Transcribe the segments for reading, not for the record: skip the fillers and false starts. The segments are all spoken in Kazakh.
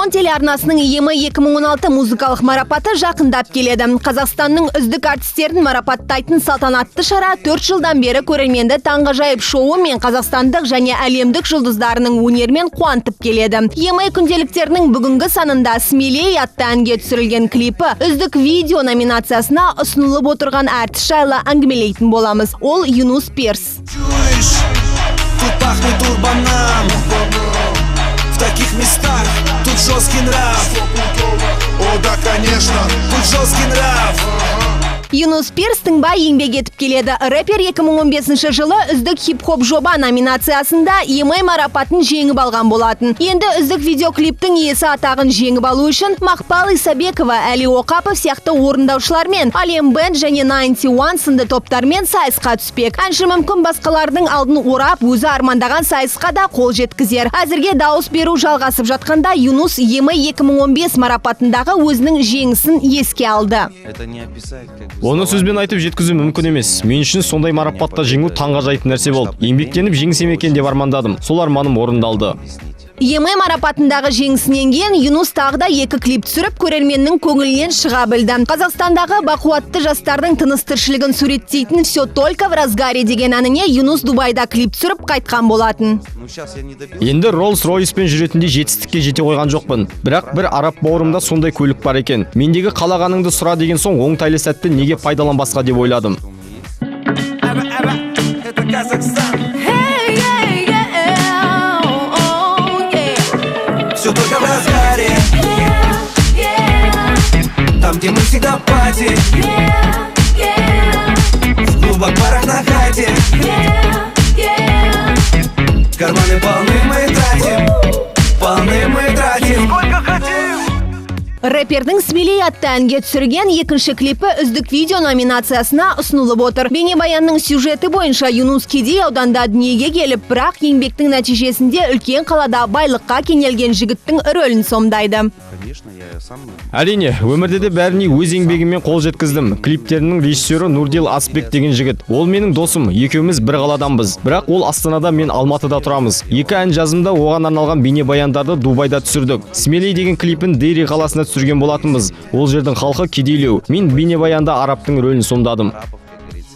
Телефон телеарнасының EMA 2016 музыкалық марапаты жақындап келеді. Қазақстанның үздік артистерін марапаттайтын салтанатты шара 4 жылдан бері көрерменді таңғажайып шоуы мен қазақстандық және әлемдік жұлдыздарының өнерімен қуантып келеді. EMA күнделіктерінің бүгінгі санында «Смелей» атты әнге түсірілген клипі үздік видео номинациясына ұсынылып отырған әртіс жайлы әңгімелейтін боламыз. Ол Юнус Перс. Тут пахнет урбаном, в таких местах тут жесткий нрав. О, да, конечно, тут жесткий нрав. Юнус Перс тыңбай еңбек етіп келеді. Рэпер 2015 жылы үздік хип-хоп жоба номинациясында EMA марапатын жеңіп алған болатын. Енді үздік видеоклиптің иесі атағын жеңіп алу үшін Мақпал Исабекова, Әли Оқапов сияқты орындаушылармен, Алем Бенд және 91 сынды топтармен сайысқа түспек. Әнші мүмкін басқалардың алдын орап, өзі армандаған сайысқа да қол жеткізер. Әзірге дауыс беру жалғасып жатқанда Юнус EMA 2015 марапатындағы өзінің жеңісін еске алды. Оны сөзбен айтып жеткізу мүмкін емес. Мен үшін сондай марапатта жеңу таңғажайып нәрсе болды. Еңбектеніп жеңсем екен деп армандадым. Сол арманым орындалды. EMA марапатындағы жеңісінен кейін Юнус тағы да 2 клип түсіріп, көрерменнің көңілінен шыға білді. Қазақстандағы бақуатты жастардың тыныс-тіршілігін суреттейтін «Все только в разгаре» деген әніне Юнус Дубайда клип түсіріп қайтқан болатын. Енді Rolls-Royce'пен жүретінде жетістікке жете қойған жоқпын. Бірақ бір араб бауырымда сондай көлік бар екен. Мендегі қалағаныңды сұра деген соң оңтайлы сәтті неге пайдаланбасқа деп ойладым. Все только в разгаре, там, где мы всегда пати, в клубах, барах, на хате, карманы полны, мы тратим, сколько хотим. Рэпердің «Смелей» атты әнге түсірген екінші клипі үздік видео номинациясына ұсынылып отыр. Бейнебаянның сюжеті бойынша Юнус кедей ауданда дүниеге келіп, бірақ еңбектің нәтижесінде үлкен қалада байлыққа кенелген жігіттің рөлін сомдайды. Әрине, өмірде де бәріне өз еңбегіммен қол жеткіздім. Клиптерінің режиссері Нурдил Асбек деген жігіт. Ол менің досым, екеуміз бір қаладанбыз. Бірақ ол Астанада, мен Алматыда тұрамыз. 2 ән жазымда оған арналған бейнебаяндарды Дубайда түсірдік. «Смелей» деген клипін Дейри қаласына түсірген болатынбыз. Ол жердің халқы кедейлеу. Мен бейнебаянда арабтың рөлін сомдадым.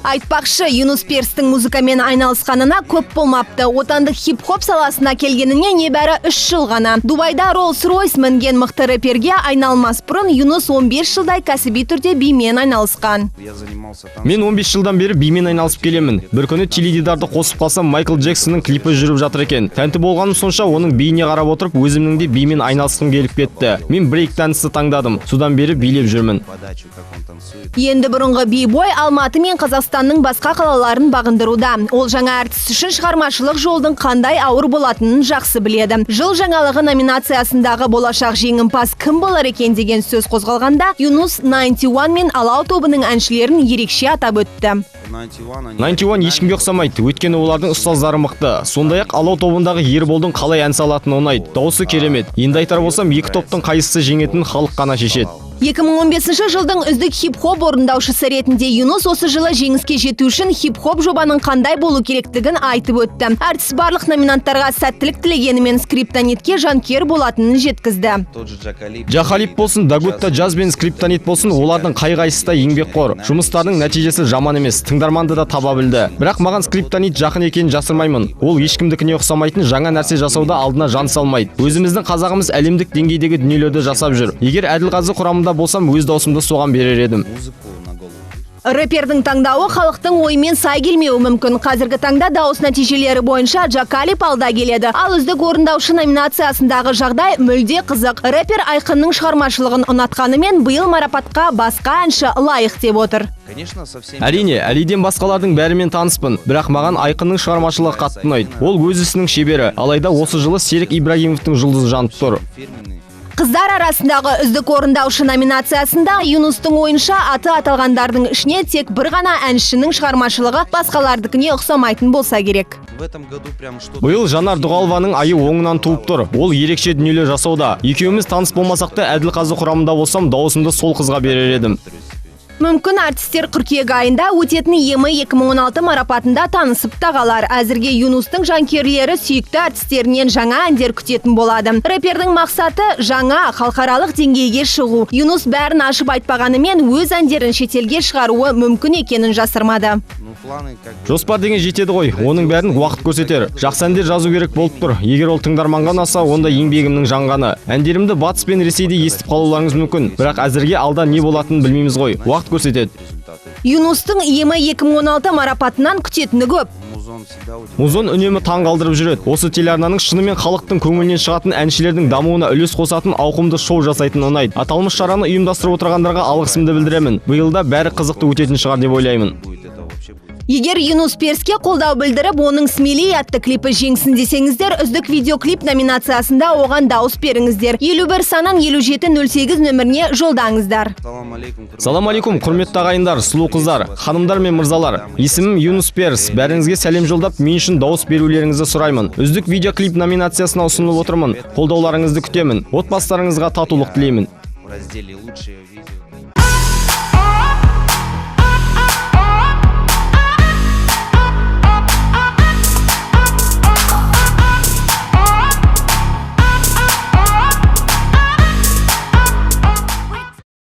Айтпақшы, Юнус Перстің музыкамен айналысқанына көп болмапты. Отандық хип-хоп саласына келгеніне небәрі 3 жыл ғана. Дубайда Rolls-Royce мінген мықты рэперге айналмас бұрын Юнус 15 жылдай кәсіби түрде бимен айналысқан. Мен 15 жылдан бері бимен айналысып келемін. Бір күні теледидарды қосып қалсам, Майкл Джексонның клипі жүріп жатыр екен. Тәнті болғаным сонша оның биіне қарап отырып, өзімнің де бимен айналысқым келіп кетті. Мен брейк-дэнсті таңдадым. Содан бері билеп жүрмін. Енді бұрынғы би-бой Алматы мен Қазақстанның басқа қалаларын бағындыруда. Ол жаңа әртіс үшін шығармашылық жолдың қандай ауыр болатынын жақсы біледі. Жыл жаңалығы номинациясындағы болашақ жеңімпаз кім болар екен деген сөз қозғалғанда, Юнус 91 мен Алау тобының әншілерін ерекше атап өтті. 91 ешкімге ұқсамайды, өйткені олардың ұстаздары мықты. Сондай-ақ Алау тобындағы Ерболдың қалай ән салатыны ұнайды. Дауысы керемет. Енді айтар болсам, 2 топтың қайсысы жеңетінін халық қана шешеді. 2015 жылдың үздік хип-хоп орындаушысы ретінде Юнус осы жылы жеңіске жету үшін хип-хоп жобаның қандай болу керектігін айтып өтті. Әртіс барлық номинанттарға сәттілік тілегенімен скриптонитке жанкер болатынын жеткізді. Джахалип болсын, Дагутта Джаз бен скриптонит болсын, олардың қай-қайсысы да еңбекқор. Жұмыстардың нәтижесі жаман емес, тыңдарманды да таба білді. Бірақ маған скриптонит жақын екенін жасырмаймын. Ол ешкімдікіне ұқсамайтын жаңа нәрсе жасауда алдына жан салмайды. Өзіміздің қазағымыз әлемдік деңгейдегі дүниелерді жасап жүр. Егер Әділқазы құрамында болсам, өз даусымды соған берер едім. Рэпердің таңдауы халықтың ойымен сай келмеуі мүмкін. Қазіргі таңда дауыс нәтижелері бойынша Джакалип алда келеді. Ал үздік орындаушы номинациясындағы жағдай мүлде қызық. Рэпер Айқынның шығармашылығын ұнатқанымен биыл марапатқа басқа әнші лайық деп отыр. Әрине, Әлиден басқалардың бәрімен таныспын, бірақ маған Айқынның шығармашылығы қатты ұнайды. Ол өз ісінің шебері. Алайда осы жылы Серік Ибрагимовтың жұлдызы жанып тұр. Қыздар арасындағы үздік орындаушы номинациясында Юнустың ойынша аты аталғандардың ішіне тек бір ғана әншінің шығармашылығы басқалардікіне ұқсамайтын болса керек. Биыл Жанар Дұғалованың айы оңынан туып тұр. Ол ерекше дүниелер жасауда. Екеуміз таныс болмасақ та Әділқазы құрамында болсам, дауысымды сол қызға берер едім. Мүмкін артистер қыркүйек айында өтетін EMA 2016 марапатында танысып тағалар. Әзірге Юнустың жанкүйерлері сүйікті артистерінен жаңа әндер күтетін болады. Рэпердің мақсаты жаңа халықаралық деңгейге шығу. Юнус бәрін ашып айтпағанымен өз әндерін шетелге шығаруы мүмкін екенін жасырмады. Жоспар деген жетеді ғой, оның бәрін уақыт көрсетер. Жақсы әндер жазу керек болып тұр. Егер ол тыңдарманға ұнаса, онда еңбегімнің жанғаны. Әндерімді Батыс пен Ресейде естіп қалуларыңыз мүмкін. Бірақ әзірге алда не болатынын білмейміз ғой. Уақыт көрсетеді. Юнустың EMA 2016 марапатынан күтетіні көп. Музон үнемі таң қалдырып жүреді. Осы телеарнаның шынымен халықтың көңілінен шығатын әншілердің дамуына үлес қосатын ауқымды шоу жасайтын ұнайды. Аталмыш шараны ұйымдастырып отырғандарға алғысымды білдіремін. Биылда бәрі қызықты өтетін шығар деп ойлаймын. Егер Юнус Перске қолдау білдіріп, оның Смелей атты клипі жеңсін десеңіздер, үздік видеоклип номинациясында оған дауыс беріңіздер. 51 санын 5708 нөміріне жолдаңыздар. Салам алейкум, құрметті ағайындар, сұлу қыздар, ханымдар мен мырзалар. Есімім Юнус Перс. Бәріңізге сәлем жолдап, мен үшін дауыс берулеріңізді сұраймын. Үздік видеоклип номинациясына ұсынылып отырмын. Қолдауларыңызды күтемін. Отбасыларыңызға татулық тілеймін.